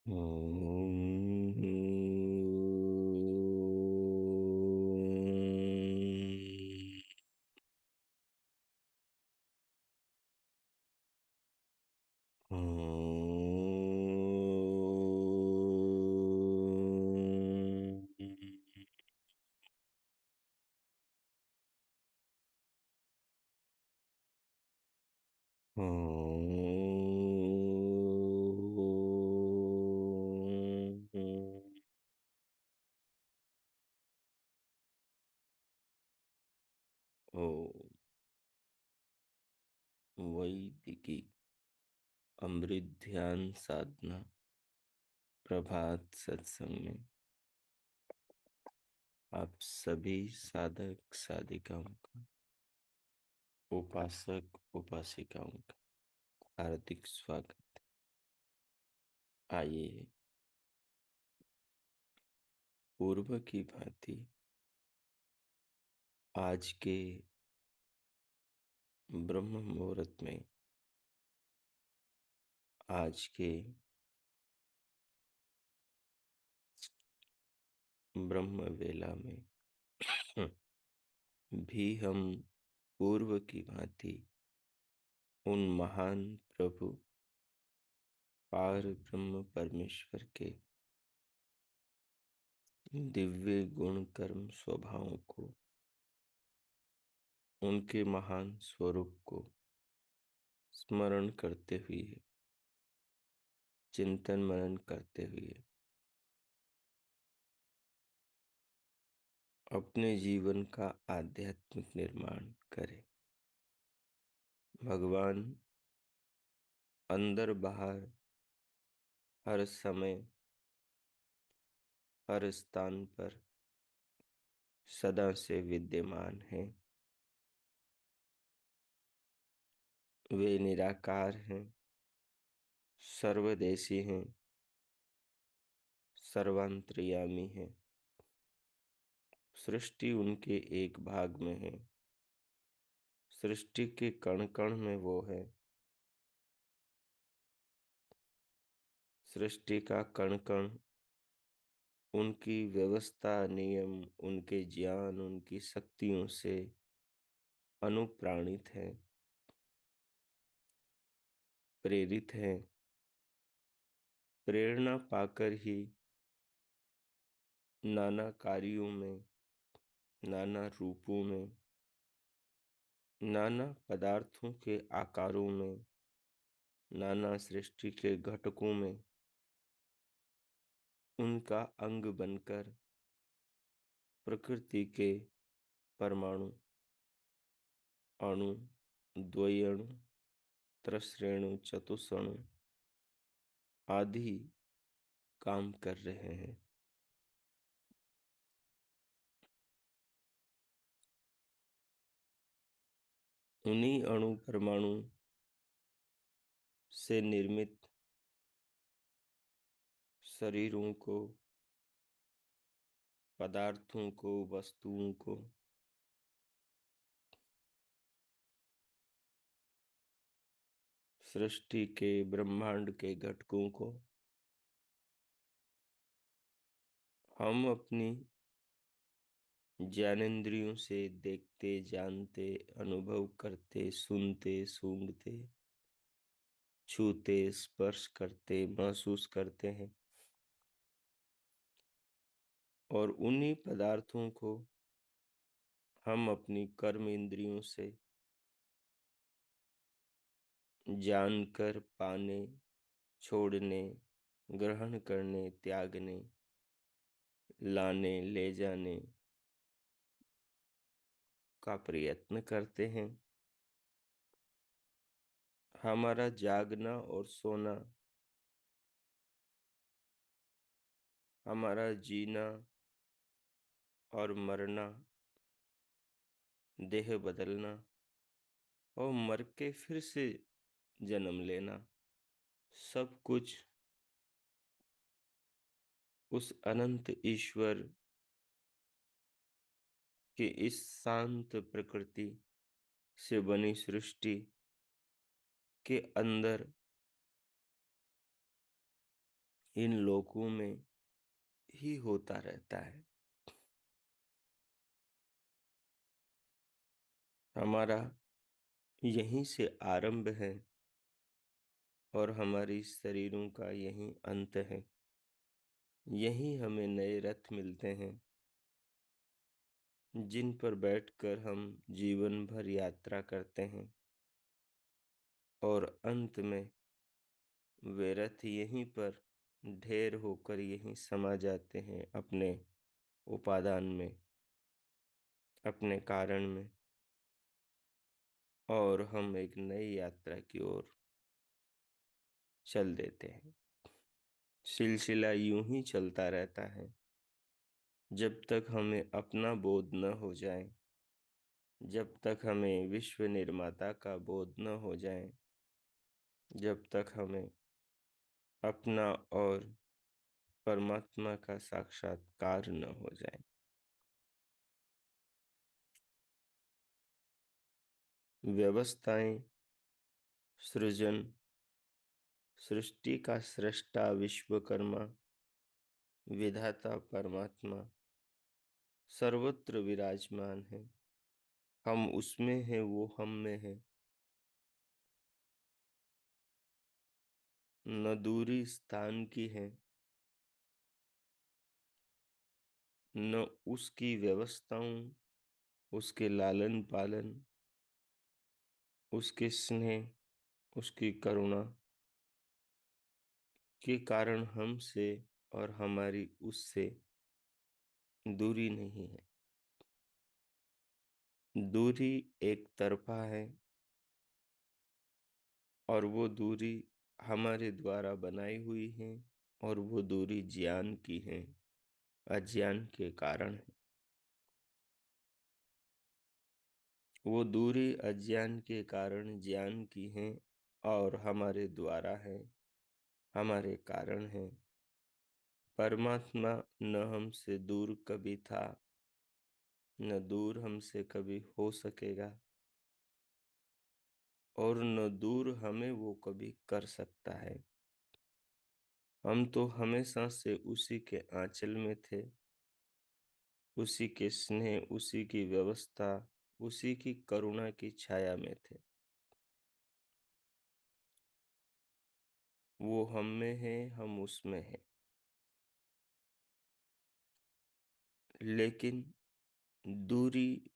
ओम। ओम वैदिकी अमृत ध्यान साधना प्रभात सत्संग में आप सभी साधक साधिकाओं का, उपासक उपासिकाओं का हार्दिक स्वागत। आइए पूर्व की भांति आज के ब्रह्म मुहूर्त में, आज के ब्रह्म वेला में भी हम पूर्व की भांति उन महान प्रभु पार ब्रह्म परमेश्वर के दिव्य गुण कर्म स्वभावों को, उनके महान स्वरूप को स्मरण करते हुए, चिंतन मनन करते हुए अपने जीवन का आध्यात्मिक निर्माण करें। भगवान अंदर बाहर हर समय हर स्थान पर सदा से विद्यमान हैं। वे निराकार हैं, सर्वदेशी हैं, सर्वांतर्यामी हैं। सृष्टि उनके एक भाग में है, सृष्टि के कण कण में वो है। सृष्टि का कण कण उनकी व्यवस्था, नियम, उनके ज्ञान, उनकी शक्तियों से अनुप्राणित है, प्रेरित है। प्रेरणा पाकर ही नाना कार्यों में, नाना रूपों में, नाना पदार्थों के आकारों में, नाना सृष्टि के घटकों में उनका अंग बनकर प्रकृति के परमाणु, अणु, द्वयणु, त्रसरेणु, चतुष्णु आदि काम कर रहे हैं। उन्हीं अणु परमाणु से निर्मित शरीरों को, पदार्थों को, वस्तुओं को सृष्टि के, ब्रह्मांड के घटकों को हम अपनी ज्ञानेंद्रियों से देखते, जानते, अनुभव करते, सुनते, सूंघते, छूते, स्पर्श करते, महसूस करते हैं। और उन्हीं पदार्थों को हम अपनी कर्म इंद्रियों से जानकर, पाने, छोड़ने, ग्रहण करने, त्यागने, लाने, ले जाने का प्रयत्न करते हैं। हमारा जागना और सोना, हमारा जीना और मरना, देह बदलना और मर के फिर से जन्म लेना, सब कुछ उस अनंत ईश्वर के इस शांत प्रकृति से बनी सृष्टि के अंदर इन लोकों में ही होता रहता है। हमारा यहीं से आरंभ है और हमारी शरीरों का यहीं अंत है। यहीं हमें नए रथ मिलते हैं जिन पर बैठकर हम जीवन भर यात्रा करते हैं और अंत में वे रथ यहीं पर ढेर होकर यहीं समा जाते हैं अपने उपादान में, अपने कारण में, और हम एक नई यात्रा की ओर चल देते हैं। सिलसिला यूं ही चलता रहता है जब तक हमें अपना बोध न हो जाए, जब तक हमें विश्व निर्माता का बोध न हो जाए, जब तक हमें अपना और परमात्मा का साक्षात्कार न हो जाए। व्यवस्थाएं, सृजन, सृष्टि का सृष्टा विश्वकर्मा, विधाता परमात्मा सर्वत्र विराजमान है। हम उसमें हैं, वो हम में है। न दूरी स्थान की है, न उसकी व्यवस्थाओं, उसके लालन पालन, उसके स्नेह, उसकी करुणा के कारण हमसे और हमारी उससे दूरी नहीं है। दूरी एक तरफा है और वो दूरी हमारे द्वारा बनाई हुई है, और वो दूरी ज्ञान की है, अज्ञान के कारण है। वो दूरी अज्ञान के कारण ज्ञान की है और हमारे द्वारा है, हमारे कारण है। परमात्मा न हमसे दूर कभी था, न दूर हमसे कभी हो सकेगा, और न दूर हमें वो कभी कर सकता है। हम तो हमेशा से उसी के आंचल में थे, उसी के स्नेह, उसी की व्यवस्था, उसी की करुणा की छाया में थे। वो हम में है, हम उसमें है। लेकिन दूरी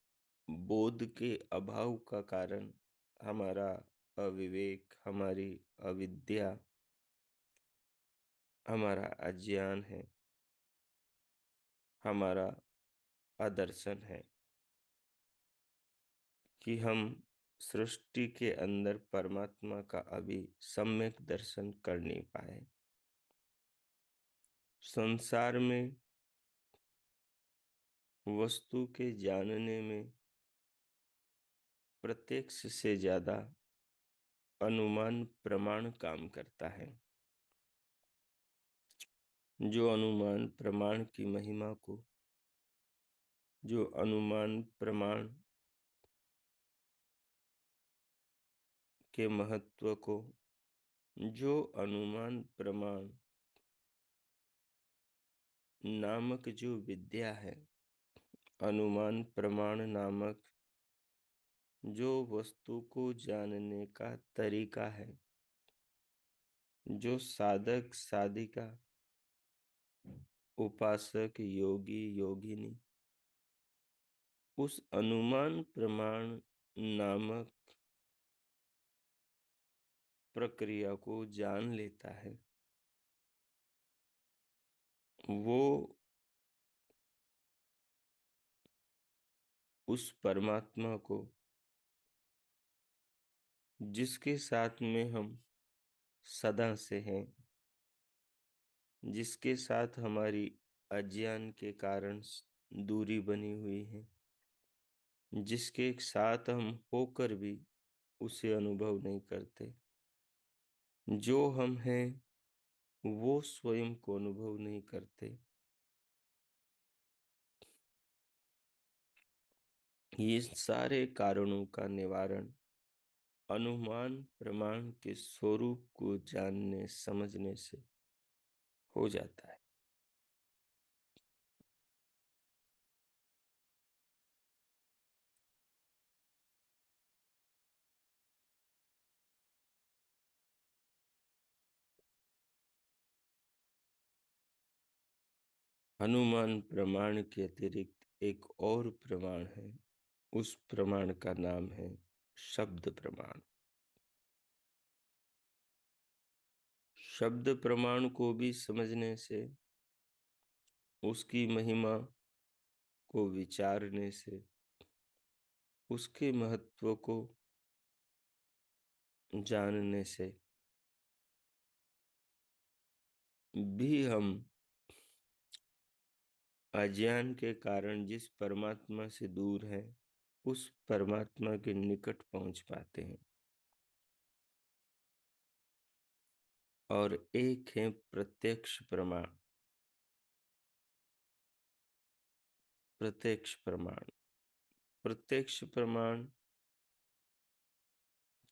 बोध के अभाव का कारण हमारा अविवेक, हमारी अविद्या, हमारा अज्ञान है, हमारा अदर्शन है कि हम सृष्टि के अंदर परमात्मा का अभी सम्यक दर्शन कर नहीं पाए। संसार में वस्तु के जानने में प्रत्यक्ष से ज्यादा अनुमान प्रमाण काम करता है। जो अनुमान प्रमाण की महिमा को, जो अनुमान प्रमाण के महत्व को, जो अनुमान प्रमाण नामक जो विद्या है, अनुमान प्रमाण नामक जो वस्तु को जानने का तरीका है, जो साधक साधिका, उपासक योगी योगिनी उस अनुमान प्रमाण नामक प्रक्रिया को जान लेता है, वो उस परमात्मा को, जिसके साथ में हम सदा से हैं, जिसके साथ हमारी अज्ञान के कारण दूरी बनी हुई है, जिसके साथ हम होकर भी उसे अनुभव नहीं करते, जो हम हैं वो स्वयं को अनुभव नहीं करते। ये सारे कारणों का निवारण अनुमान प्रमाण के स्वरूप को जानने समझने से हो जाता है। अनुमान प्रमाण के अतिरिक्त एक और प्रमाण है। उस प्रमाण का नाम है शब्द प्रमाण। शब्द प्रमाण को भी समझने से, उसकी महिमा को विचारने से, उसके महत्व को जानने से भी हम अज्ञान के कारण जिस परमात्मा से दूर हैं, उस परमात्मा के निकट पहुंच पाते हैं। और एक है प्रत्यक्ष प्रमाण। प्रत्यक्ष प्रमाण, प्रत्यक्ष प्रमाण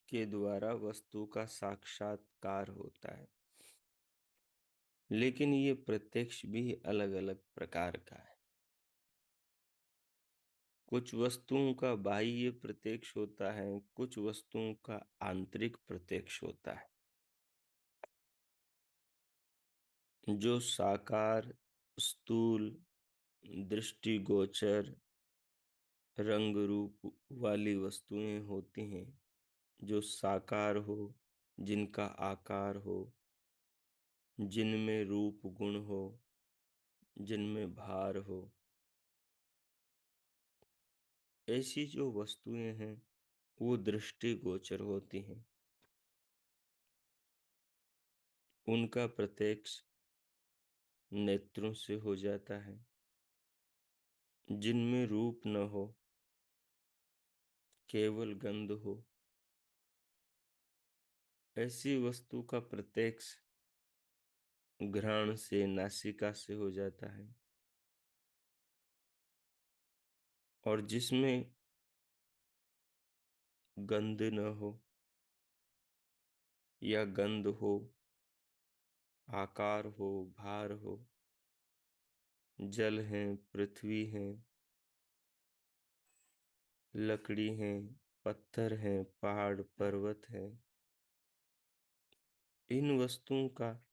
के द्वारा वस्तु का साक्षात्कार होता है। लेकिन ये प्रत्यक्ष भी अलग अलग प्रकार का है। कुछ वस्तुओं का बाह्य प्रत्यक्ष होता है, कुछ वस्तुओं का आंतरिक प्रत्यक्ष होता है। जो साकार, स्थूल, दृष्टिगोचर, रंग रूप वाली वस्तुएं होती हैं, जो साकार हो, जिनका आकार हो, जिनमें रूप गुण हो, जिनमें भार हो, ऐसी जो वस्तुएं हैं वो दृष्टिगोचर होती हैं। उनका प्रत्यक्ष नेत्रों से हो जाता है। जिनमें रूप न हो, केवल गंध हो, ऐसी वस्तु का प्रत्यक्ष घ्राण से, नासिका से हो जाता है। और जिसमें गंध न हो या गंध हो, आकार हो, भार हो, जल है, पृथ्वी है, लकड़ी है, पत्थर है, पहाड़ पर्वत है, इन वस्तुओं का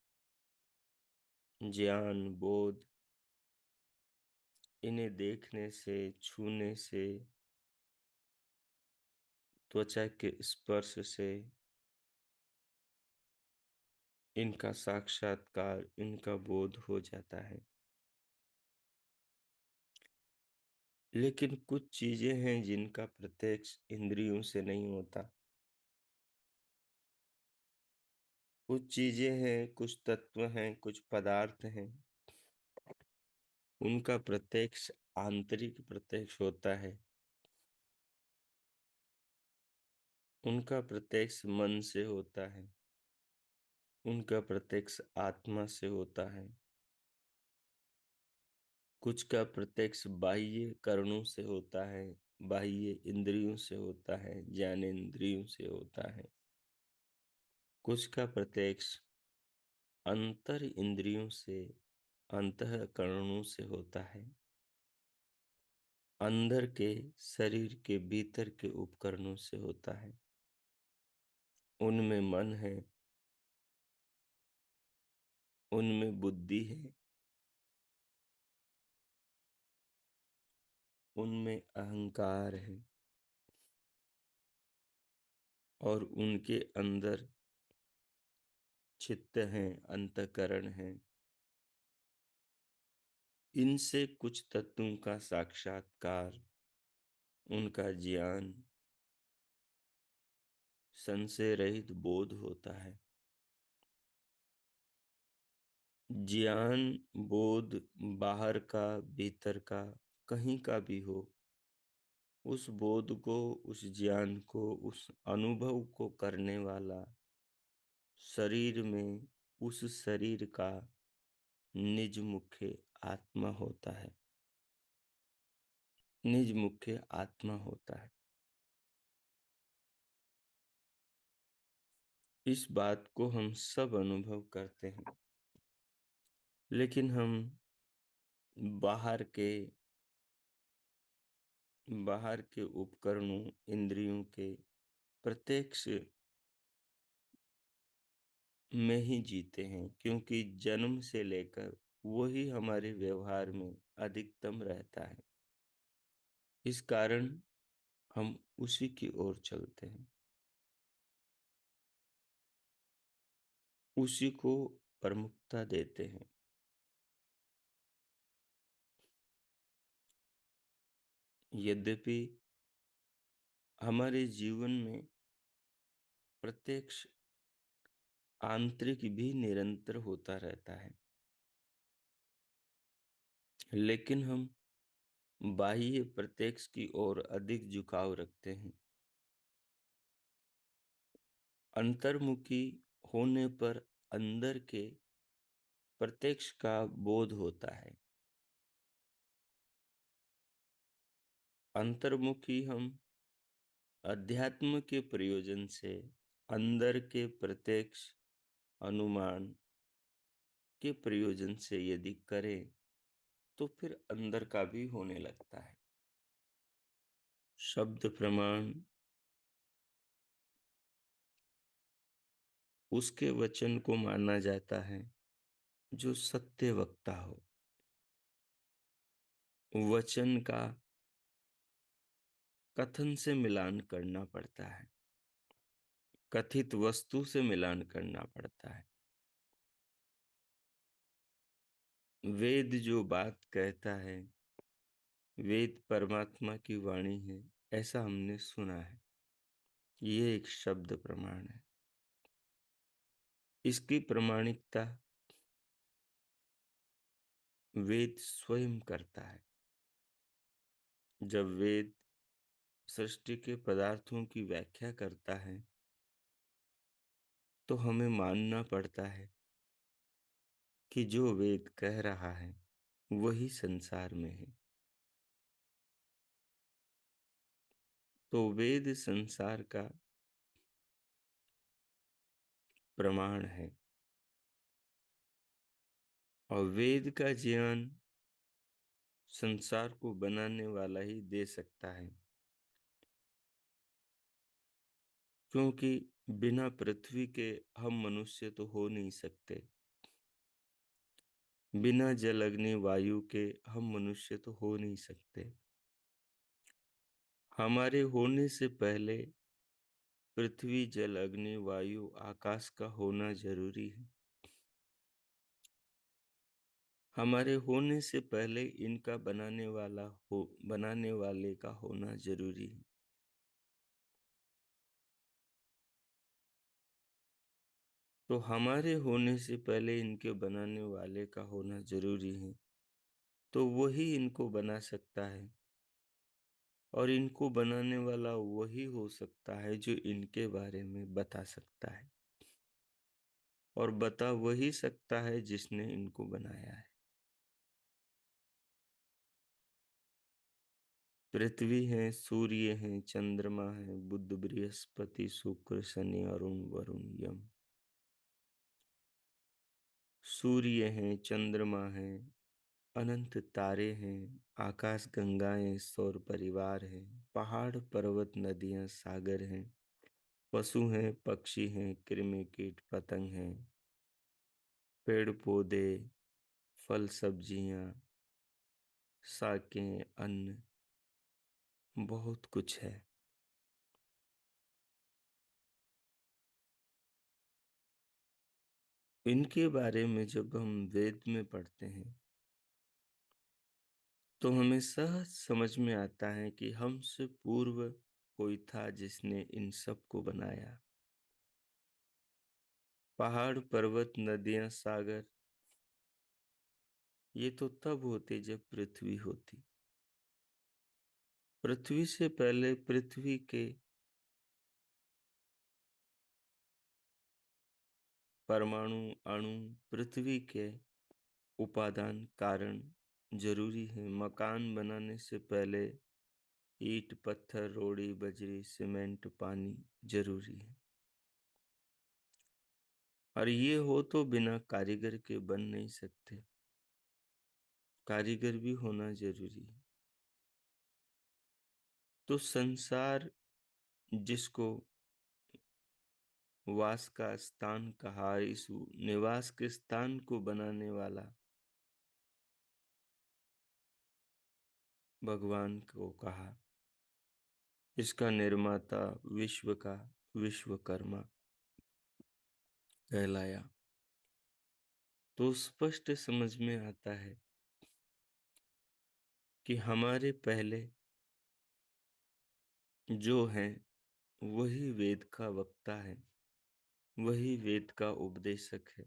ज्ञान, बोध, इन्हें देखने से, छूने से, त्वचा के स्पर्श से, इनका साक्षात्कार, इनका बोध हो जाता है। लेकिन कुछ चीजें हैं जिनका प्रत्यक्ष इंद्रियों से नहीं होता। कुछ चीजें हैं, कुछ तत्व हैं, कुछ पदार्थ हैं, उनका प्रत्यक्ष आंतरिक प्रत्यक्ष होता है। उनका प्रत्यक्ष मन से होता है, उनका प्रत्यक्ष आत्मा से होता है। कुछ का प्रत्यक्ष बाह्य करणों से होता है, बाह्य इंद्रियों से होता है, ज्ञानेंद्रियों से होता है। कुछ का प्रत्यक्ष अंतर इंद्रियों से, अंतःकरणों से होता है। अंदर के, शरीर के भीतर के उपकरणों से होता है। उनमें मन है, उनमें बुद्धि है, उनमें अहंकार है, और उनके अंदर चित्त है, अंतःकरण है। इनसे कुछ तत्वों का साक्षात्कार, उनका ज्ञान, संशय रहित बोध होता है। ज्ञान, बोध, बाहर का, भीतर का, कहीं का भी हो, उस बोध को, उस ज्ञान को, उस अनुभव को करने वाला शरीर में, उस शरीर का निज मुख्य आत्मा होता है। निज मुख्य आत्मा होता है। इस बात को हम सब अनुभव करते हैं। लेकिन हम बाहर के बाहर के उपकरणों, इंद्रियों के प्रत्यक्ष में ही जीते हैं, क्योंकि जन्म से लेकर वही हमारे व्यवहार में अधिकतम रहता है। इस कारण हम उसी की ओर चलते हैं, उसी को प्रमुखता देते हैं। यद्यपि हमारे जीवन में प्रत्यक्ष आंतरिक भी निरंतर होता रहता है, लेकिन हम बाह्य प्रत्यक्ष की ओर अधिक झुकाव रखते हैं। अंतर्मुखी होने पर अंदर के प्रत्यक्ष का बोध होता है। अंतर्मुखी हम अध्यात्म के प्रयोजन से अंदर के प्रत्यक्ष अनुमान के प्रयोजन से यदि करें तो फिर अंदर का भी होने लगता है। शब्द प्रमाण उसके वचन को माना जाता है जो सत्य वक्ता हो। वचन का कथन से मिलान करना पड़ता है, कथित वस्तु से मिलान करना पड़ता है। वेद जो बात कहता है, वेद परमात्मा की वाणी है, ऐसा हमने सुना है। ये एक शब्द प्रमाण है। इसकी प्रमाणिकता वेद स्वयं करता है। जब वेद सृष्टि के पदार्थों की व्याख्या करता है तो हमें मानना पड़ता है कि जो वेद कह रहा है वही संसार में है। तो वेद संसार का प्रमाण है और वेद का ज्ञान संसार को बनाने वाला ही दे सकता है, क्योंकि बिना पृथ्वी के हम मनुष्य तो हो नहीं सकते। बिना जल अग्नि वायु के हम मनुष्य तो हो नहीं सकते। हमारे होने से पहले पृथ्वी जल अग्नि वायु आकाश का होना जरूरी है। हमारे होने से पहले इनका बनाने वाले का होना जरूरी है। तो हमारे होने से पहले इनके बनाने वाले का होना जरूरी है, तो वही इनको बना सकता है और इनको बनाने वाला वही हो सकता है जो इनके बारे में बता सकता है, और बता वही सकता है जिसने इनको बनाया है। पृथ्वी है, सूर्य है, चंद्रमा है, बुध बृहस्पति शुक्र शनि अरुण वरुण यम। सूर्य है, चंद्रमा है, अनंत तारे हैं, आकाश गंगाएं, सौर परिवार है, पहाड़ पर्वत नदियां सागर हैं, पशु हैं, पक्षी हैं, कृमि कीट पतंग हैं, पेड़ पौधे, फल सब्जियां, शाकें, अन्न, बहुत कुछ है। इनके बारे में जब हम वेद में पढ़ते हैं तो हमें सहज समझ में आता है कि हमसे पूर्व कोई था जिसने इन सब को बनाया। पहाड़ पर्वत नदियां सागर ये तो तब होते जब पृथ्वी होती। पृथ्वी से पहले पृथ्वी के परमाणु अणु, पृथ्वी के उपादान कारण जरूरी है। मकान बनाने से पहले ईंट पत्थर रोड़ी बजरी सीमेंट पानी जरूरी है, और ये हो तो बिना कारीगर के बन नहीं सकते। कारीगर भी होना जरूरी है। तो संसार जिसको वास का स्थान कहा, इस निवास के स्थान को बनाने वाला भगवान को कहा, इसका निर्माता विश्व का विश्वकर्मा कहलाया। तो स्पष्ट समझ में आता है कि हमारे पहले जो है वही वेद का वक्ता है, वही वेद का उपदेशक है।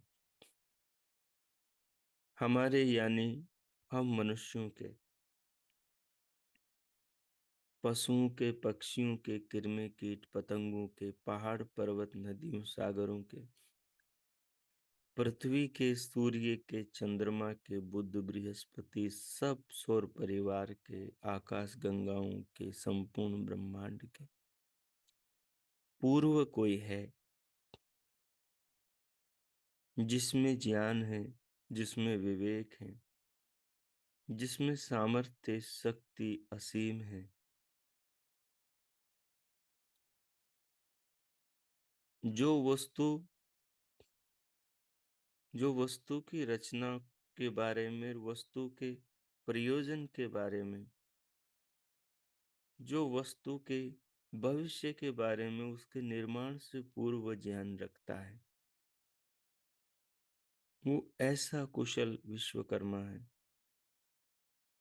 हमारे यानी हम मनुष्यों के, पशुओं के, पक्षियों के, किरमे कीट पतंगों के, पहाड़ पर्वत नदियों सागरों के, पृथ्वी के, सूर्य के, चंद्रमा के, बुध बृहस्पति, सब सौर परिवार के, आकाश गंगाओं के, संपूर्ण ब्रह्मांड के पूर्व कोई है जिसमें ज्ञान है, जिसमें विवेक है, जिसमें सामर्थ्य शक्ति असीम है, जो वस्तु की रचना के बारे में, वस्तु के प्रयोजन के बारे में, जो वस्तु के भविष्य के बारे में, उसके निर्माण से पूर्व ज्ञान रखता है, वो ऐसा कुशल विश्वकर्मा है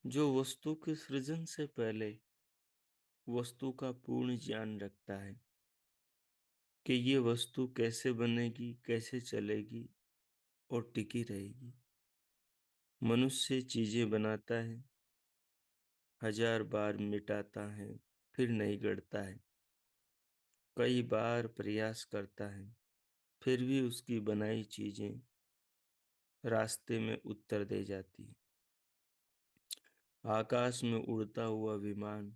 जो वस्तु के सृजन से पहले वस्तु का पूर्ण ज्ञान रखता है कि ये वस्तु कैसे बनेगी, कैसे चलेगी और टिकी रहेगी। मनुष्य चीजें बनाता है, 1000 बार मिटाता है, फिर नहीं गढ़ता है, कई बार प्रयास करता है, फिर भी उसकी बनाई चीजें रास्ते में उत्तर दे जाती है। आकाश में उड़ता हुआ विमान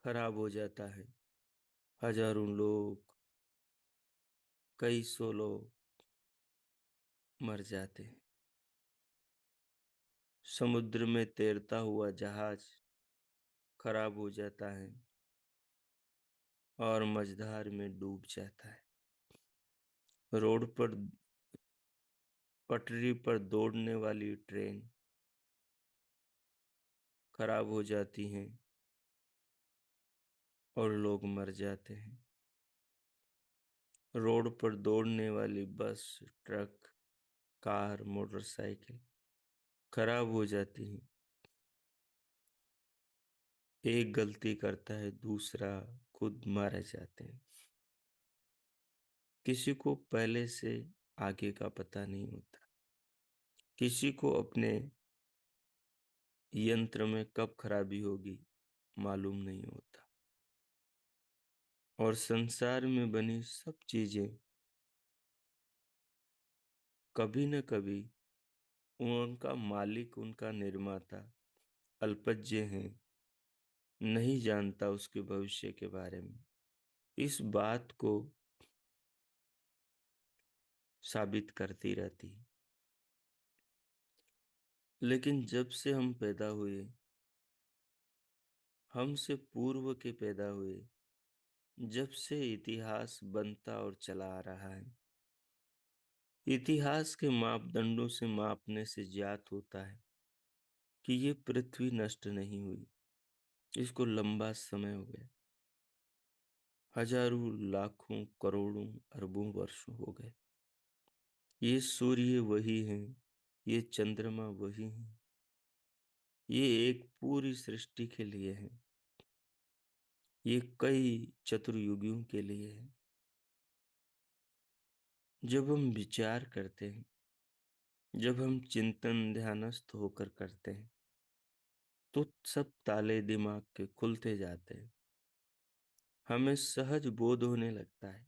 खराब हो जाता है, हजारों लोग, कई सौ लोग मर जाते हैं। समुद्र में तैरता हुआ जहाज खराब हो जाता है और मझधार में डूब जाता है। रोड पर पटरी पर दौड़ने वाली ट्रेन खराब हो जाती हैं और लोग मर जाते हैं। रोड पर दौड़ने वाली बस, ट्रक, कार, मोटरसाइकिल खराब हो जाती हैं। एक गलती करता है, दूसरा खुद मारे जाते हैं। किसी को पहले से आगे का पता नहीं होता, किसी को अपने यंत्र में कब खराबी होगी मालूम नहीं होता। और संसार में बनी सब चीजें कभी न कभी उनका मालिक, उनका निर्माता अल्पज्ञ है, नहीं जानता उसके भविष्य के बारे में। इस बात को साबित करती रहती है। लेकिन जब से हम पैदा हुए, हमसे पूर्व के पैदा हुए, जब से इतिहास बनता और चला आ रहा है, इतिहास के मापदंडों से मापने से ज्ञात होता है कि ये पृथ्वी नष्ट नहीं हुई, इसको लंबा समय हो गया, हजारों, लाखों, करोड़ों, अरबों वर्ष हो गए। ये सूर्य वही है, ये चंद्रमा वही है, ये एक पूरी सृष्टि के लिए है, ये कई चतुर्युगियों के लिए है। जब हम विचार करते हैं, जब हम चिंतन ध्यानस्थ होकर करते हैं, तो सब ताले दिमाग के खुलते जाते हैं, हमें सहज बोध होने लगता है।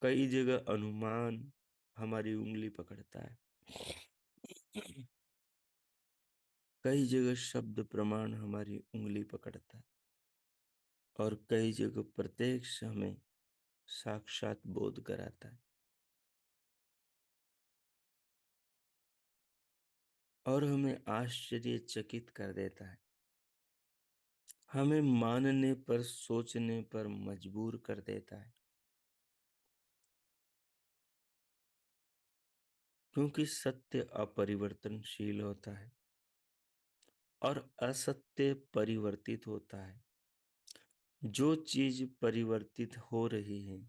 कई जगह अनुमान हमारी उंगली पकड़ता है, कई जगह शब्द प्रमाण हमारी उंगली पकड़ता है, और कई जगह प्रत्यक्ष हमें साक्षात बोध कराता है। और हमें आश्चर्यचकित कर देता है, हमें मानने पर, सोचने पर मजबूर कर देता है। क्योंकि सत्य अपरिवर्तनशील होता है और असत्य परिवर्तित होता है। जो चीज परिवर्तित हो रही है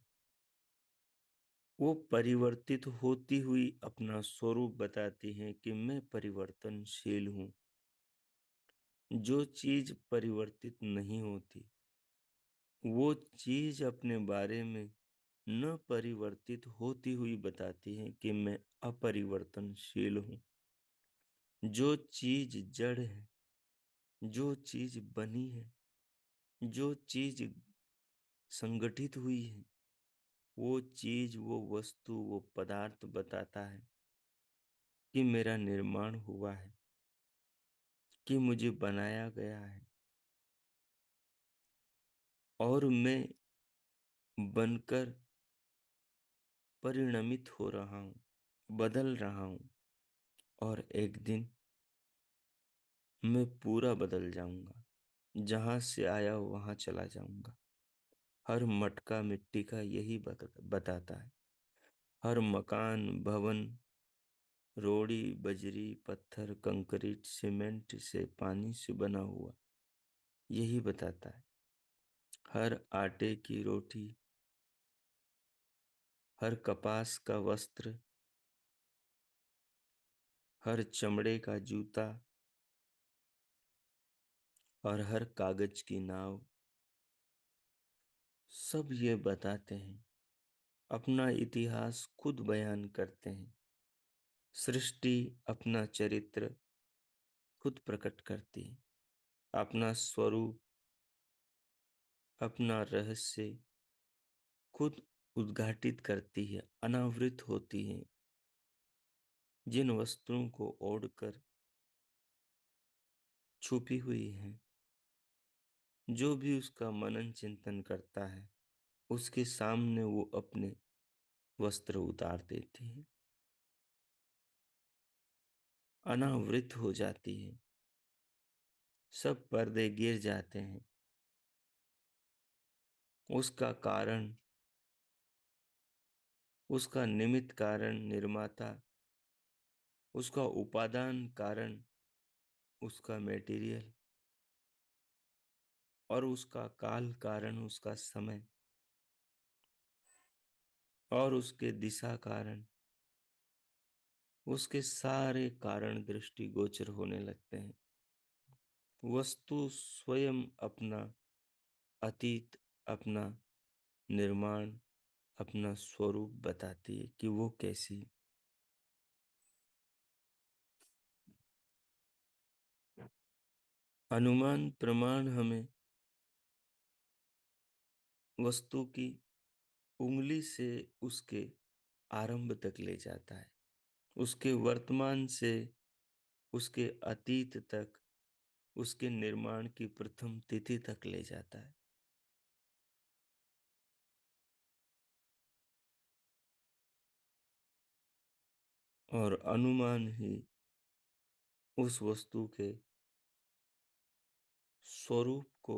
वो परिवर्तित होती हुई अपना स्वरूप बताती है कि मैं परिवर्तनशील हूं। जो चीज परिवर्तित नहीं होती वो चीज अपने बारे में न परिवर्तित होती हुई बताती है कि मैं अपरिवर्तनशील हूं। जो चीज जड़ है, जो चीज बनी है, जो चीज संगठित हुई है, वो चीज, वो वस्तु, वो पदार्थ बताता है कि मेरा निर्माण हुआ है, कि मुझे बनाया गया है और मैं बनकर परिणमित हो रहा हूँ, बदल रहा हूँ और एक दिन मैं पूरा बदल जाऊंगा। जहां से आया वहां चला जाऊंगा। हर मटका मिट्टी का यही बताता है। हर मकान, भवन, रोड़ी, बजरी, पत्थर, कंक्रीट, सीमेंट से, पानी से बना हुआ यही बताता है। हर आटे की रोटी, हर कपास का वस्त्र, हर चमड़े का जूता और हर कागज की नाव, सब ये बताते हैं, अपना इतिहास खुद बयान करते हैं। सृष्टि अपना चरित्र खुद प्रकट करती है, अपना स्वरूप, अपना रहस्य खुद उद्घाटित करती है, अनावृत होती है। जिन वस्तुओं को ओढ़कर छुपी हुई है, जो भी उसका मनन चिंतन करता है उसके सामने वो अपने वस्त्र उतार देती है, अनावृत हो जाती है। सब पर्दे गिर जाते हैं। उसका कारण, उसका निमित्त कारण निर्माता, उसका उपादान कारण, उसका मेटीरियल और उसका काल कारण, उसका समय और उसके दिशा कारण, उसके सारे कारण दृष्टिगोचर होने लगते हैं। वस्तु स्वयं अपना अतीत, अपना निर्माण, अपना स्वरूप बताती है कि वो कैसी। अनुमान प्रमाण हमें वस्तु की उंगली से उसके आरंभ तक ले जाता है, उसके वर्तमान से उसके अतीत तक, उसके निर्माण की प्रथम तिथि तक ले जाता है। और अनुमान ही उस वस्तु के स्वरूप को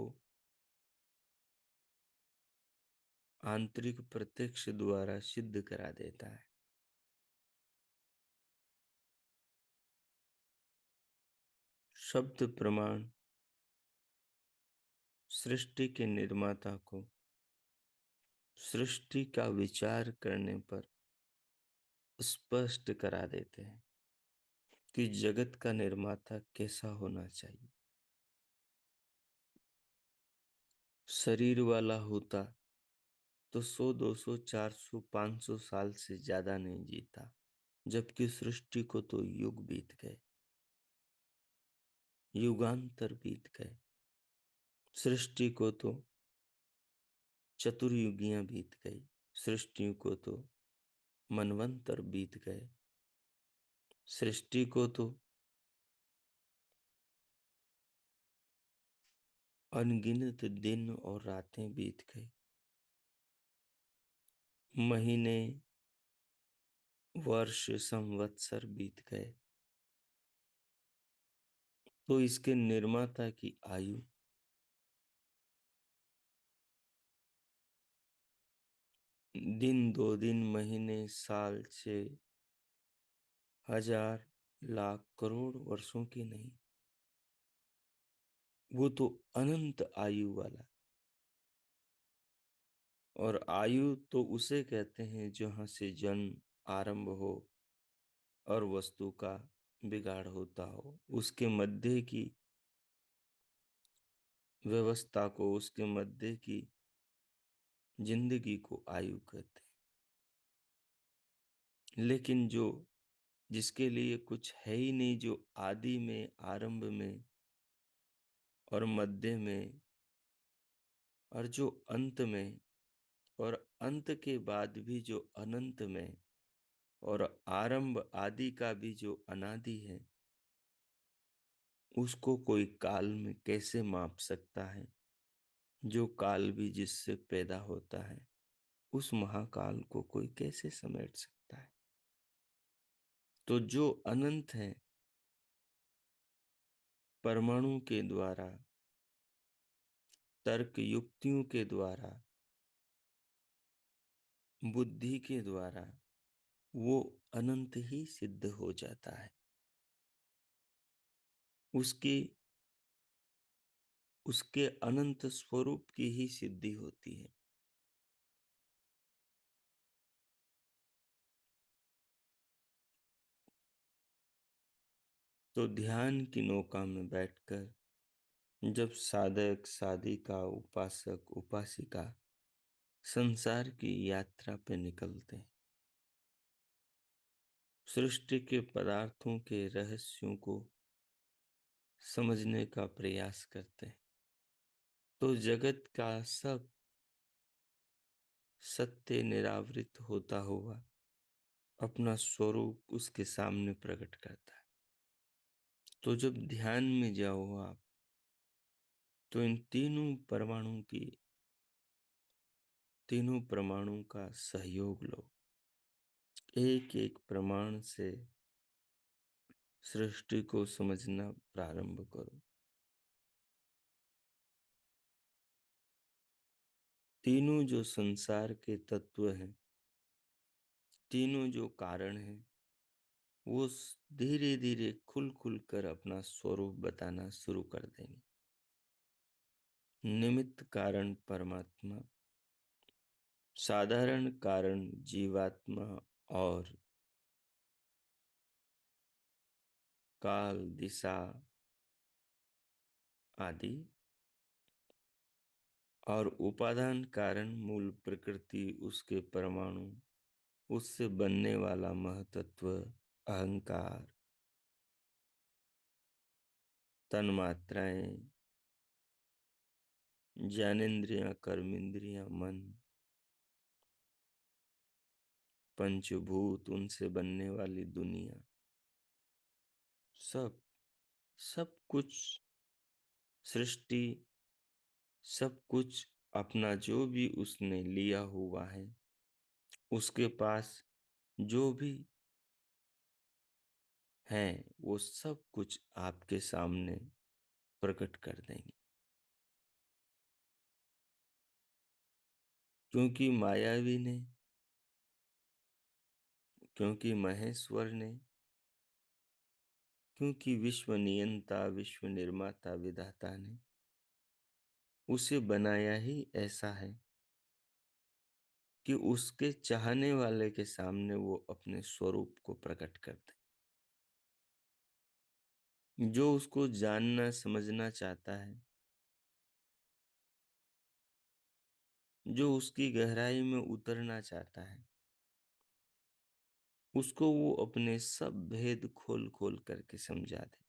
आंतरिक प्रत्यक्ष द्वारा सिद्ध करा देता है। शब्द प्रमाण सृष्टि के निर्माता को सृष्टि का विचार करने पर स्पष्ट करा देते हैं कि जगत का निर्माता कैसा होना चाहिए। शरीर वाला होता तो 100, 200, 400, 500 साल से ज्यादा नहीं जीता, जबकि सृष्टि को तो युग बीत गए, युगांतर बीत गए। सृष्टि को तो चतुर्युगियां बीत गई, सृष्टि को तो मनवंतर बीत गए, सृष्टि को तो अनगिनत दिन और रातें बीत गई, महीने, वर्ष, संवत्सर बीत गए। तो इसके निर्माता की आयु दिन, 2 दिन, महीने, साल, 6,000, लाख, करोड़ वर्षों की नहीं, वो तो अनंत आयु वाला। और आयु तो उसे कहते हैं जहां से जन्म आरंभ हो और वस्तु का बिगाड़ होता हो, उसके मध्य की व्यवस्था को, उसके मध्य की जिंदगी को आयु कहते हैं। लेकिन जो जिसके लिए कुछ है ही नहीं, जो आदि में, आरंभ में और मध्य में और जो अंत में और अंत के बाद भी जो अनंत में और आरंभ आदि का भी जो अनादि है, उसको कोई काल में कैसे माप सकता है? जो काल भी जिससे पैदा होता है, उस महाकाल को कोई कैसे समेट सकता है? तो जो अनंत है, परमाणु के द्वारा, तर्क युक्तियों के द्वारा, बुद्धि के द्वारा वो अनंत ही सिद्ध हो जाता है। उसकी उसके अनंत स्वरूप की ही सिद्धि होती है। तो ध्यान की नौका में बैठकर जब साधक, साधिका, उपासक, उपासिका संसार की यात्रा पे निकलते हैं, सृष्टि के पदार्थों के रहस्यों को समझने का प्रयास करते हैं, तो जगत का सब सत्य निरावृत होता हुआ अपना स्वरूप उसके सामने प्रकट करता है। तो जब ध्यान में जाओ आप, तो इन तीनों परमाणु का सहयोग लो। एक एक प्रमाण से सृष्टि को समझना प्रारंभ करो। तीनों जो संसार के तत्व हैं, तीनों जो कारण हैं, वो धीरे धीरे खुल खुल कर अपना स्वरूप बताना शुरू कर देंगे। निमित्त कारण परमात्मा, साधारण कारण जीवात्मा और काल, दिशा आदि, और उपादान कारण मूल प्रकृति, उसके परमाणु, उससे बनने वाला महतत्व, अहंकार, तन्मात्राएं, ज्ञानेंद्रियां, कर्मेंद्रियां, मन, पंचभूत, उनसे बनने वाली दुनिया, सब सब कुछ सृष्टि, सब कुछ अपना जो भी उसने लिया हुआ है, उसके पास जो भी है, वो सब कुछ आपके सामने प्रकट कर देंगे। क्योंकि मायावी ने, क्योंकि महेश्वर ने, क्योंकि विश्व नियंता, विश्व निर्माता, विधाता ने उसे बनाया ही ऐसा है कि उसके चाहने वाले के सामने वो अपने स्वरूप को प्रकट कर दे। जो उसको जानना समझना चाहता है, जो उसकी गहराई में उतरना चाहता है, उसको वो अपने सब भेद खोल खोल करके समझा दे।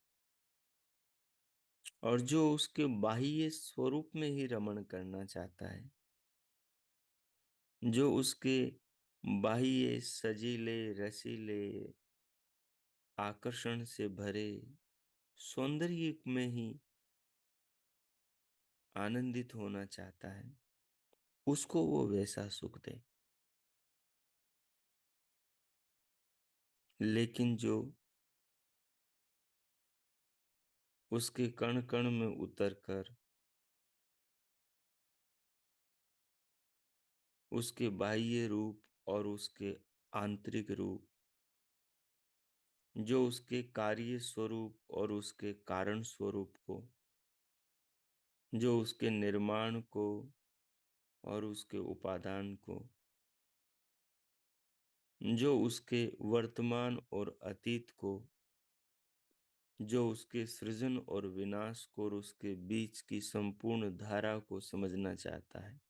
और जो उसके बाह्य स्वरूप में ही रमण करना चाहता है, जो उसके बाह्य सजीले, रसीले, आकर्षण से भरे सौंदर्य में ही आनंदित होना चाहता है, उसको वो वैसा सुख दे। लेकिन जो उसके कण कण में उतरकर उसके बाह्य रूप और उसके आंतरिक रूप, जो उसके कार्य स्वरूप और उसके कारण स्वरूप को, जो उसके निर्माण को और उसके उपादान को, जो उसके वर्तमान और अतीत को, जो उसके सृजन और विनाश को और उसके बीच की संपूर्ण धारा को समझना चाहता है,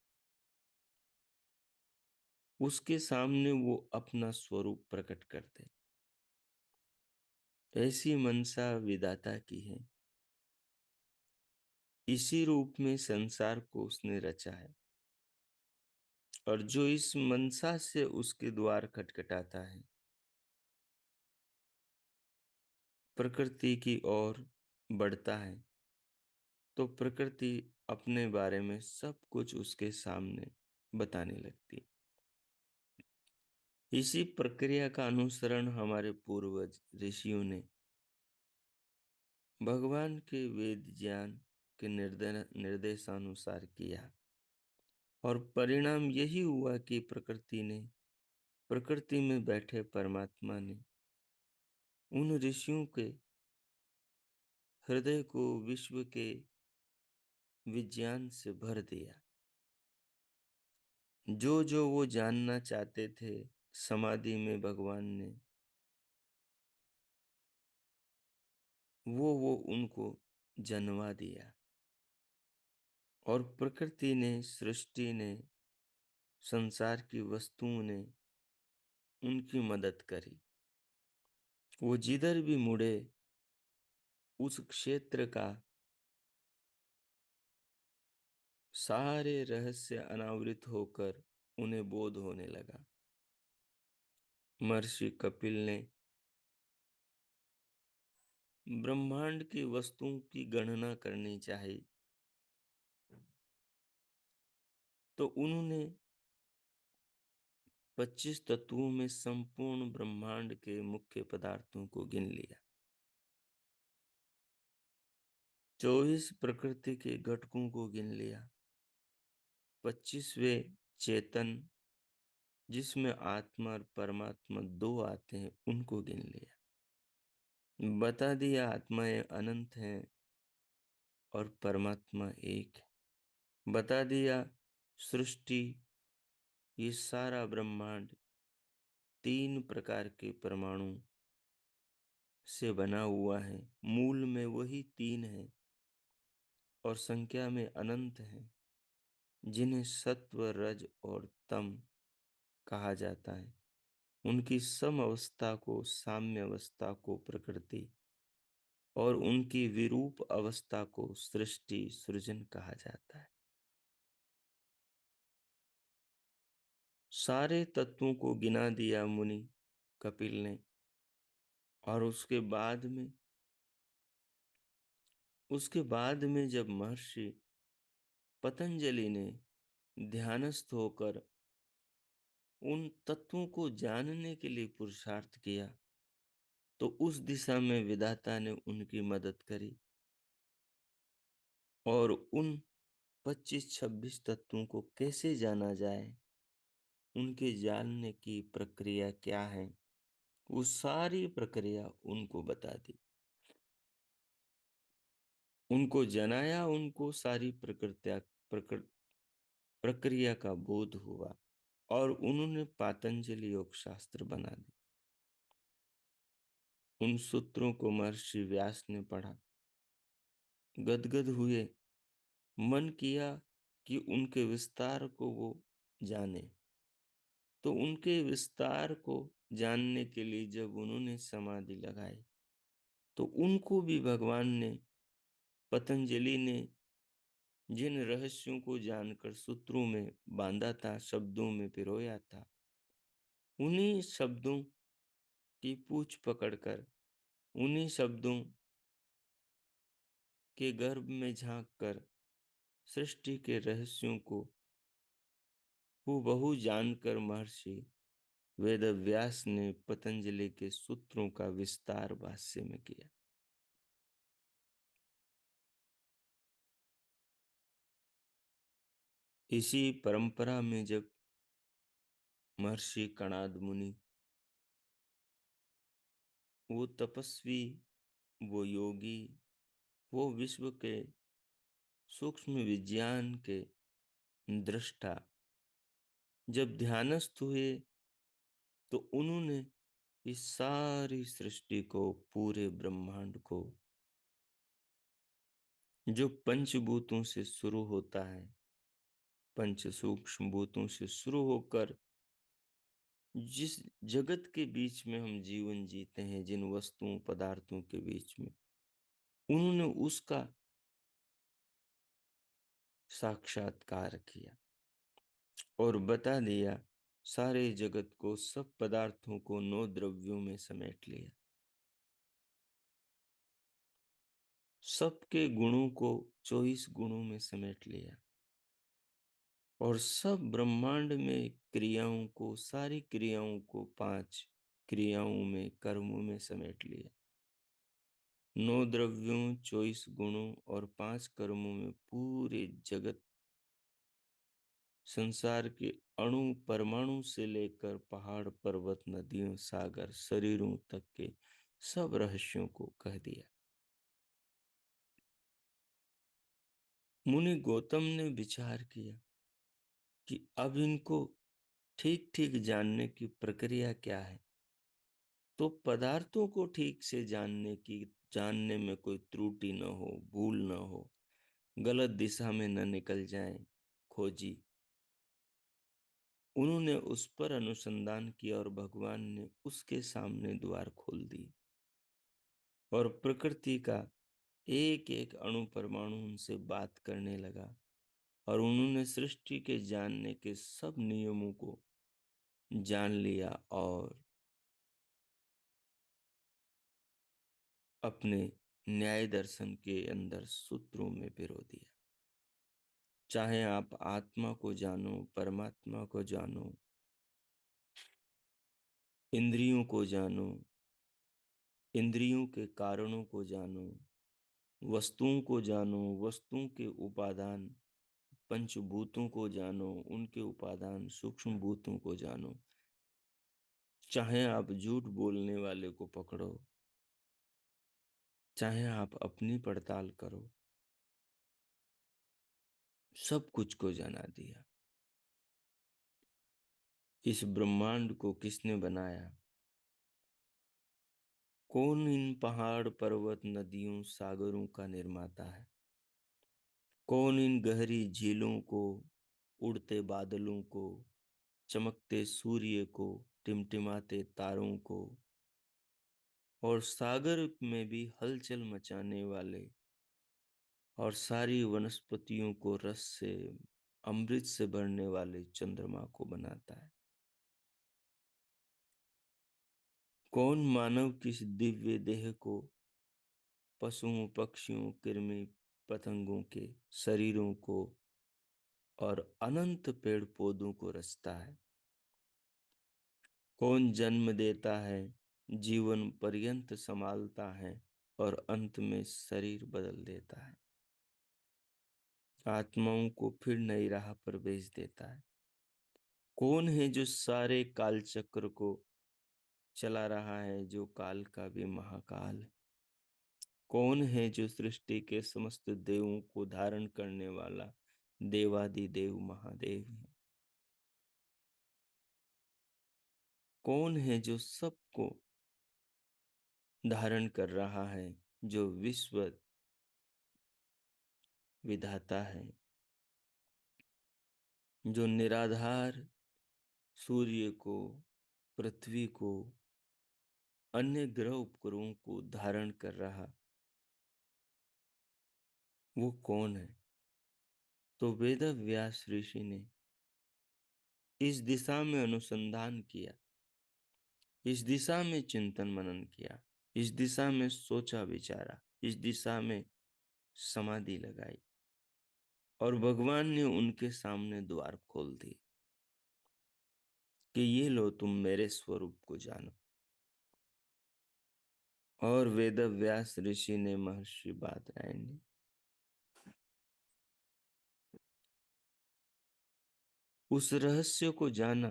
उसके सामने वो अपना स्वरूप प्रकट कर दे। ऐसी मनसा विधाता की है। इसी रूप में संसार को उसने रचा है, और जो इस मनसा से उसके द्वार खटखटाता है, प्रकृति की ओर बढ़ता है, तो प्रकृति अपने बारे में सब कुछ उसके सामने बताने लगती। इसी प्रक्रिया का अनुसरण हमारे पूर्वज ऋषियों ने भगवान के वेद ज्ञान के निर्देशानुसार किया, और परिणाम यही हुआ कि प्रकृति में बैठे परमात्मा ने उन ऋषियों के हृदय को विश्व के विज्ञान से भर दिया। जो जो वो जानना चाहते थे, समाधि में भगवान ने वो उनको जनवा दिया, और प्रकृति ने, सृष्टि ने, संसार की वस्तुओं ने उनकी मदद करी। वो जिधर भी मुड़े उस क्षेत्र का सारे रहस्य अनावृत होकर उन्हें बोध होने लगा। महर्षि कपिल ने ब्रह्मांड की वस्तुओं की गणना करनी चाहिए, तो उन्होंने 25 तत्वों में संपूर्ण ब्रह्मांड के मुख्य पदार्थों को गिन लिया। 24 प्रकृति के घटकों को गिन लिया। 25वें चेतन, जिसमें आत्मा और परमात्मा दो आते हैं, उनको गिन लिया। बता दिया आत्माएं अनंत हैं और परमात्मा एक है। बता दिया सृष्टि, ये सारा ब्रह्मांड 3 प्रकार के परमाणु से बना हुआ है। मूल में वही 3 है और संख्या में अनंत है, जिन्हें सत्व, रज और तम कहा जाता है। उनकी सम अवस्था को, साम्य अवस्था को प्रकृति, और उनकी विरूप अवस्था को सृष्टि, सृजन कहा जाता है। सारे तत्वों को गिना दिया मुनि कपिल ने, और उसके बाद में जब महर्षि पतंजलि ने ध्यानस्थ होकर उन तत्वों को जानने के लिए पुरुषार्थ किया, तो उस दिशा में विधाता ने उनकी मदद करी, और उन 25-26 तत्वों को कैसे जाना जाए, उनके जानने की प्रक्रिया क्या है, वो सारी प्रक्रिया उनको बता दी। उनको जनाया, उनको सारी प्रक्रिया का बोध हुआ, और उन्होंने पातंजलि योग शास्त्र बना दी। उन सूत्रों को महर्षि व्यास ने पढ़ा, गदगद हुए, मन किया कि उनके विस्तार को वो जाने। तो उनके विस्तार को जानने के लिए जब उन्होंने समाधि लगाई, तो उनको भी भगवान ने, पतंजलि ने जिन रहस्यों को जानकर सूत्रों में बांधा था, शब्दों में पिरोया था, उन्हीं शब्दों की पूंछ पकड़कर, उन्हीं शब्दों के गर्भ में झांककर सृष्टि के रहस्यों को हूबहू जानकर महर्षि वेदव्यास ने पतंजलि के सूत्रों का विस्तार भाष्य में किया। इसी परंपरा में जब महर्षि कणाद मुनि, वो तपस्वी, वो योगी, वो विश्व के सूक्ष्म विज्ञान के दृष्टा जब ध्यानस्थ हुए, तो उन्होंने इस सारी सृष्टि को, पूरे ब्रह्मांड को, जो पंचभूतों से शुरू होता है, पंच सूक्ष्म भूतों से शुरू होकर जिस जगत के बीच में हम जीवन जीते हैं, जिन वस्तुओं पदार्थों के बीच में, उन्होंने उसका साक्षात्कार किया और बता दिया, सारे जगत को, सब पदार्थों को 9 द्रव्यों में समेट लिया, सबके गुणों को 24 गुणों में समेट लिया, और सब ब्रह्मांड में क्रियाओं को, सारी क्रियाओं को 5 क्रियाओं में, कर्मों में समेट लिया। 9 द्रव्यों, 24 गुणों और 5 कर्मों में पूरे जगत, संसार के अणु परमाणु से लेकर पहाड़ पर्वत नदियों सागर शरीरों तक के सब रहस्यों को कह दिया। मुनि गौतम ने विचार किया कि अब इनको ठीक ठीक जानने की प्रक्रिया क्या है। तो पदार्थों को ठीक से जानने में कोई त्रुटि न हो, भूल न हो, गलत दिशा में न निकल जाए, खोजी। उन्होंने उस पर अनुसंधान किया और भगवान ने उसके सामने द्वार खोल दी और प्रकृति का एक एक अणु परमाणु उनसे बात करने लगा, और उन्होंने सृष्टि के जानने के सब नियमों को जान लिया और अपने न्याय दर्शन के अंदर सूत्रों में पिरो दिया। चाहे आप आत्मा को जानो, परमात्मा को जानो, इंद्रियों को जानो, इंद्रियों के कारणों को जानो, वस्तुओं को जानो, वस्तुओं के उपादान, पंचभूतों को जानो, उनके उपादान सूक्ष्म भूतों को जानो, चाहे आप झूठ बोलने वाले को पकड़ो, चाहे आप अपनी पड़ताल करो, सब कुछ को जाना दिया। इस ब्रह्मांड को किसने बनाया? कौन इन पहाड़ पर्वत नदियों सागरों का निर्माता है? कौन इन गहरी झीलों को, उड़ते बादलों को, चमकते सूर्य को, टिमटिमाते तारों को, और सागर में भी हलचल मचाने वाले और सारी वनस्पतियों को रस से, अमृत से भरने वाले चंद्रमा को बनाता है? कौन मानव की इस दिव्य देह को पशुओं, पक्षियों, कृमि पतंगों के शरीरों को और अनंत पेड़ पौधों को रचता है? कौन जन्म देता है, जीवन पर्यंत संभालता है और अंत में शरीर बदल देता है, आत्माओं को फिर नई राह पर भेज देता है? कौन है जो सारे काल चक्र को चला रहा है, जो काल का भी महाकाल है? कौन है जो सृष्टि के समस्त देवों को धारण करने वाला देवादिदेव महादेव है? कौन है जो सबको धारण कर रहा है, जो विश्व विधाता है, जो निराधार सूर्य को, पृथ्वी को, अन्य ग्रह उपग्रहों को धारण कर रहा, वो कौन है? तो वेद व्यास ऋषि ने इस दिशा में अनुसंधान किया, इस दिशा में चिंतन मनन किया, इस दिशा में सोचा विचारा, इस दिशा में समाधि लगाई, और भगवान ने उनके सामने द्वार खोल दिए कि ये लो, तुम मेरे स्वरूप को जानो। और वेद व्यास ऋषि ने, महर्षि बादरायण ने उस रहस्य को जाना,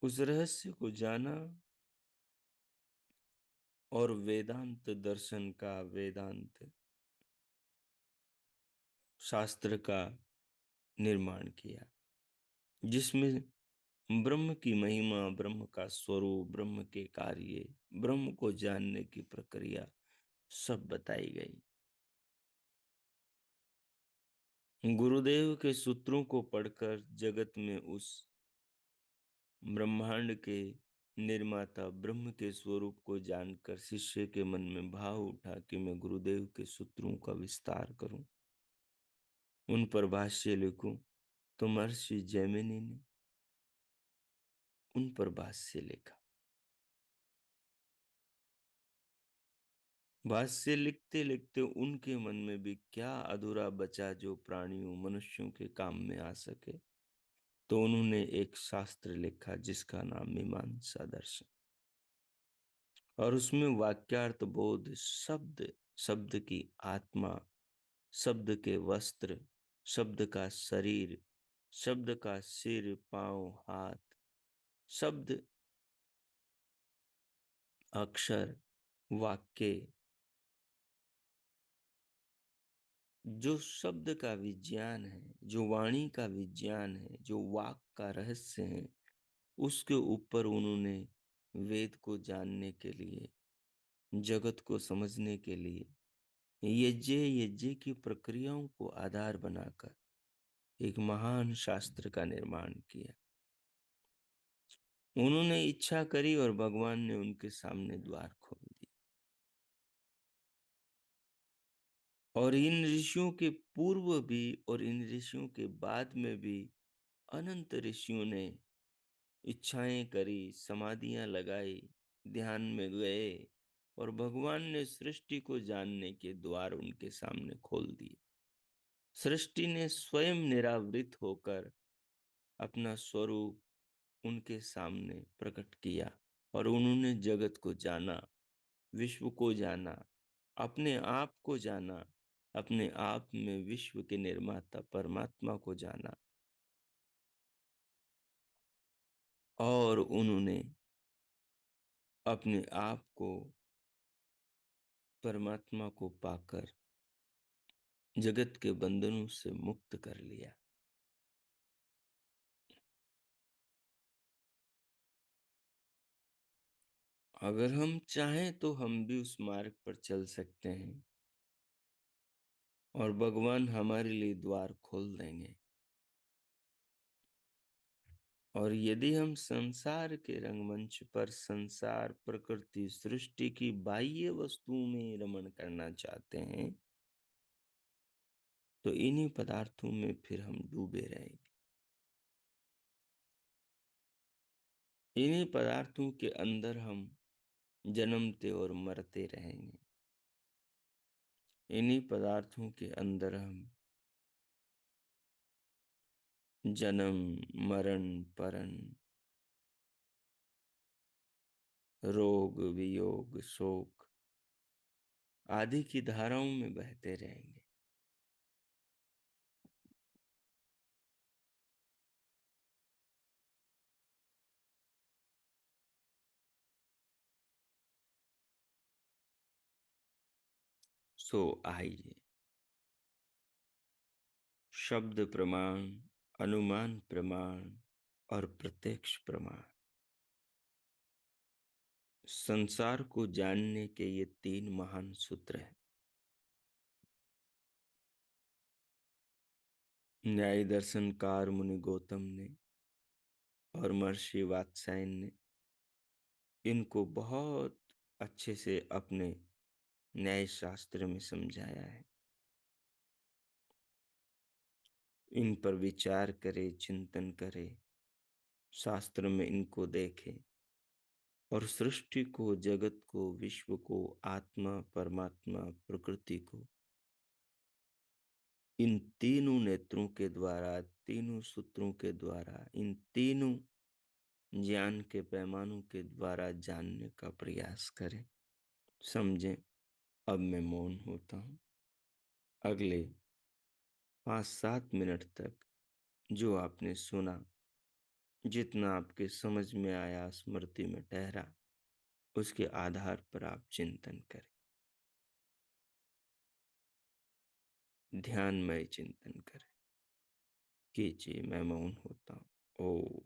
उस रहस्य को जाना और वेदांत दर्शन का, वेदांत शास्त्र का निर्माण किया, जिसमें ब्रह्म की महिमा, ब्रह्म का स्वरूप, ब्रह्म के कार्य, ब्रह्म को जानने की प्रक्रिया सब बताई गई। गुरुदेव के सूत्रों को पढ़कर जगत में उस ब्रह्मांड के निर्माता ब्रह्म के स्वरूप को जानकर शिष्य के मन में भाव उठा कि मैं गुरुदेव के सूत्रों का विस्तार करूं, उन पर भाष्य लिखूं। तो महर्षि जैमिनी ने उन पर भाष्य लिखा। भाष्य लिखते लिखते उनके मन में भी क्या अधूरा बचा जो प्राणियों, मनुष्यों के काम में आ सके। तो उन्होंने एक शास्त्र लिखा जिसका नाम मीमांसा दर्शन, और उसमें वाक्यार्थ बोध, शब्द, शब्द की आत्मा, शब्द के वस्त्र, शब्द का शरीर, शब्द का सिर, पांव, हाथ, शब्द, अक्षर, वाक्य, जो शब्द का विज्ञान है, जो वाणी का विज्ञान है, जो वाक का रहस्य है, उसके ऊपर उन्होंने वेद को जानने के लिए, जगत को समझने के लिए यज्ञ यज्ञ की प्रक्रियाओं को आधार बनाकर एक महान शास्त्र का निर्माण किया। उन्होंने इच्छा करी और भगवान ने उनके सामने द्वार खोल दिए। और इन ऋषियों के पूर्व भी और इन ऋषियों के बाद में भी अनंत ऋषियों ने इच्छाएं करी, समाधियां लगाई, ध्यान में गए, और भगवान ने सृष्टि को जानने के द्वार उनके सामने खोल दिए। सृष्टि ने स्वयं निरावृत होकर अपना स्वरूप उनके सामने प्रकट किया, और उन्होंने जगत को जाना, विश्व को जाना, अपने आप को जाना, अपने आप में विश्व के निर्माता परमात्मा को जाना, और उन्होंने अपने आप को, परमात्मा को पाकर जगत के बंधनों से मुक्त कर लिया। अगर हम चाहें तो हम भी उस मार्ग पर चल सकते हैं, और भगवान हमारे लिए द्वार खोल देंगे। और यदि हम संसार के रंगमंच पर संसार, प्रकृति, सृष्टि की बाह्य वस्तुओं में रमण करना चाहते हैं, तो इन्हीं पदार्थों में फिर हम डूबे रहेंगे। इन्हीं पदार्थों के अंदर हम जन्मते और मरते रहेंगे। इन्हीं पदार्थों के अंदर हम जन्म, मरण, परण, रोग, वियोग, शोक आदि की धाराओं में बहते रहेंगे। सो आइए, शब्द प्रमाण, अनुमान प्रमाण और प्रत्यक्ष प्रमाण, संसार को जानने के ये तीन महान सूत्र हैं। न्याय दर्शनकार मुनि गौतम ने और महर्षि वात्स्यायन ने इनको बहुत अच्छे से अपने न्याय शास्त्र में समझाया है। इन पर विचार करे, चिंतन करे, शास्त्र में इनको देखे, और सृष्टि को, जगत को, विश्व को, आत्मा, परमात्मा, प्रकृति को इन तीनों नेत्रों के द्वारा, तीनों सूत्रों के द्वारा, इन तीनों ज्ञान के पैमानों के द्वारा जानने का प्रयास करें, समझें। अब मैं मौन होता हूं। अगले 5-7 मिनट तक जो आपने सुना, जितना आपके समझ में आया, स्मृति में ठहरा, उसके आधार पर आप चिंतन करें, ध्यानमय चिंतन करें। कीजिए, मैं मौन होता हूँ। ओ।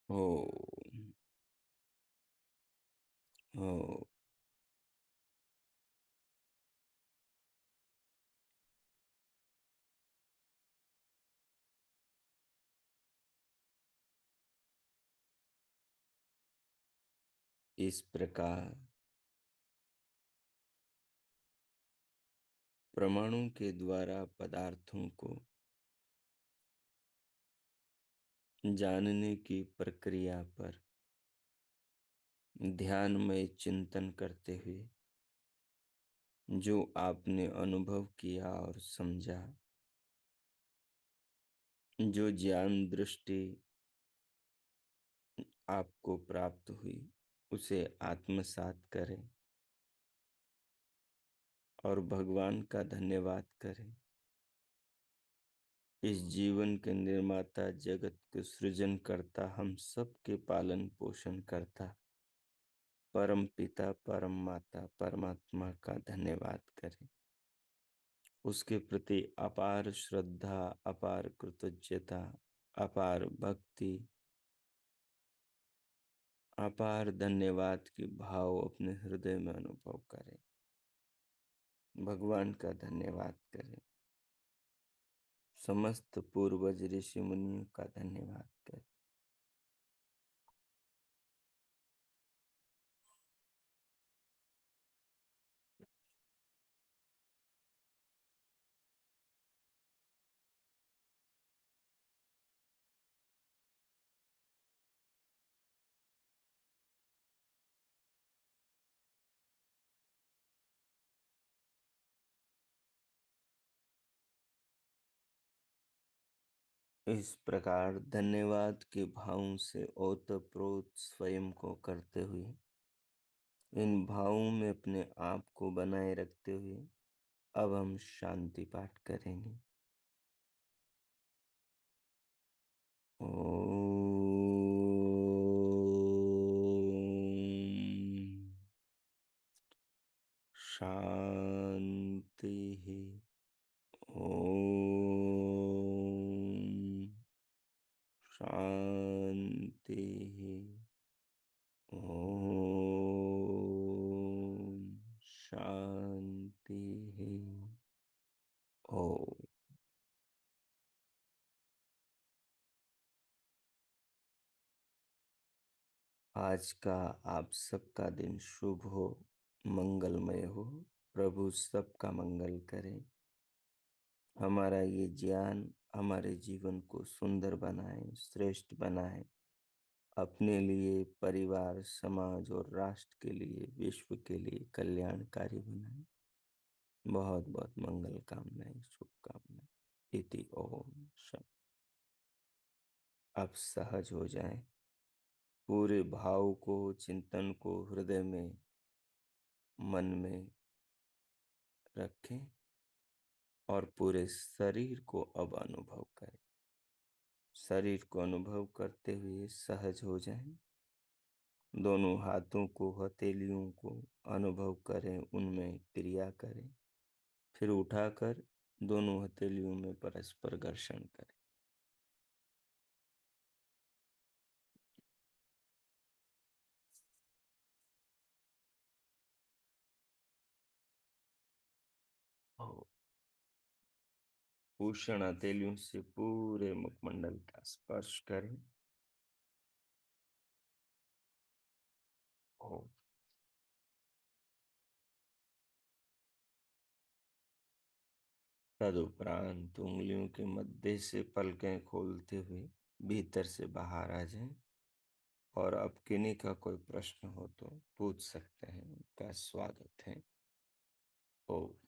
हो। हो। इस प्रकार परमाणु के द्वारा पदार्थों को जानने की प्रक्रिया पर ध्यानमय चिंतन करते हुए जो आपने अनुभव किया और समझा, जो ज्ञान दृष्टि आपको प्राप्त हुई, उसे आत्मसात करें और भगवान का धन्यवाद करें। इस जीवन के निर्माता, जगत के सृजन करता, हम सब के पालन पोषण करता परम पिता, परम माता, परमात्मा का धन्यवाद करें। उसके प्रति अपार श्रद्धा, अपार कृतज्ञता, अपार भक्ति, अपार धन्यवाद की भाव अपने हृदय में अनुभव करें। भगवान का धन्यवाद करें। समस्त पूर्वज ऋषि मुनियों का धन्यवाद करें। इस प्रकार धन्यवाद के भावों से ओतप्रोत स्वयं को करते हुए, इन भावों में अपने आप को बनाए रखते हुए अब हम शांति पाठ करेंगे। ओम शांति। ओम शांति। ओम शांति। ओम। आज का आप सबका दिन शुभ हो, मंगलमय हो। प्रभु सबका मंगल करे। हमारा ये ज्ञान हमारे जीवन को सुंदर बनाए, श्रेष्ठ बनाए, अपने लिए, परिवार, समाज और राष्ट्र के लिए, विश्व के लिए कल्याणकारी बनाए। बहुत बहुत मंगल कामनाएं, शुभकामनाएं। इति ओम शम। अब सहज हो जाएं। पूरे भाव को, चिंतन को हृदय में, मन में रखें और पूरे शरीर को अब अनुभव करें। शरीर को अनुभव करते हुए सहज हो जाएं। दोनों हाथों को, हथेलियों को अनुभव करें, उनमें क्रिया करें। फिर उठाकर दोनों हथेलियों में परस्पर घर्षण करें। और उष्ण हथेलियों से पूरे मुखमंडल का स्पर्श करें। और तदुपरांत उंगलियों के मध्य से पलकें खोलते हुए भीतर से बाहर आ जाएं। और अब किन्हीं का कोई प्रश्न हो तो पूछ सकते हैं। उनका स्वागत है। ओम।